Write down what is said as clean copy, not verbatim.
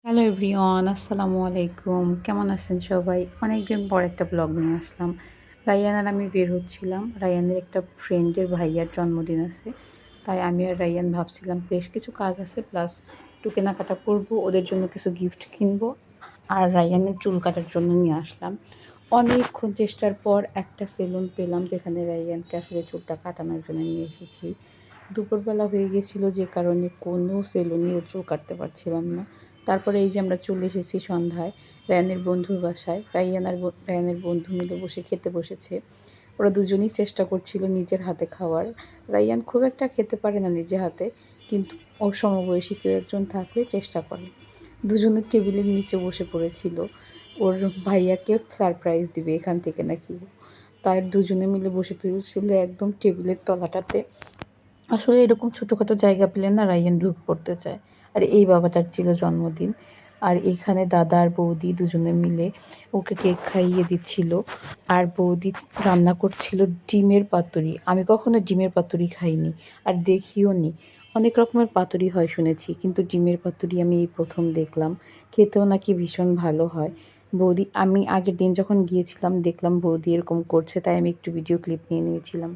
Hello everyone, আসসালামু আলাইকুম। কেমন আছেন সবাই? অনেকদিন পর একটা ব্লগ নিয়ে আসলাম। রায়হান আর আমি বের হচ্ছিলাম। রায়হানের একটা ফ্রেন্ডের ভাইয়ার জন্মদিন আছে। তাই আমি আর রায়হান ভাবছিলাম বেশ কিছু কাজ আছে, প্লাস একটু কেনাকাটা করবো, ওদের জন্য কিছু গিফট কিনবো। আর রায়হানের চুল কাটার জন্য নিয়ে আসলাম। অনেকক্ষণ চেষ্টার পর একটা সেলুন পেলাম যেখানে রায়হানকে আসলে চুলটা কাটানোর জন্য নিয়ে এসেছি। দুপুরবেলা হয়ে গেছিলো যে কারণে কোনো সেলুনই ওর চুল কাটতে পারছিলাম না। তারপরে এই যে আমরা চলে এসেছি সন্ধ্যায় রায়ানের বন্ধুর বাসায়। রায়ানের বন্ধু মিলে বসে খেতে বসেছে। ওরা দুজনেই চেষ্টা করছিল নিজের হাতে খাওয়ার। রায়ান খুব একটা খেতে পারে না নিজে হাতে, কিন্তু ওর সমবয়সী কেউ একজন থাকলে চেষ্টা করে। দুজনের টেবিলের নিচে বসে পড়েছিল। ওর ভাইয়াকে সারপ্রাইজ দিবে এখান থেকে নাকি। তার দুজনে মিলে বসে পড়েছিল একদম টেবিলের তলাটাতে। আসলে এরকম ছোটোখাটো জায়গা পেলে না রায়হান ঢুকে পড়তে চায়। আর এই বাবাটার ছিল জন্মদিন। আর এখানে দাদা আর বৌদি দুজনে মিলে ওকে কেক খাইয়ে দিচ্ছিল। আর বৌদি রান্না করছিল ডিমের পাতুরি। আমি কখনো ডিমের পাতুরি খাইনি আর দেখিও নি। অনেক রকমের পাতুরি হয় শুনেছি, কিন্তু ডিমের পাতুরি আমি এই প্রথম দেখলাম। খেতেও নাকি ভীষণ ভালো হয়। আমি আগের দিন যখন গিয়েছিলাম দেখলাম বৌদি এরকম করছে, তাই আমি একটু ভিডিও ক্লিপ নিয়ে নিয়েছিলাম।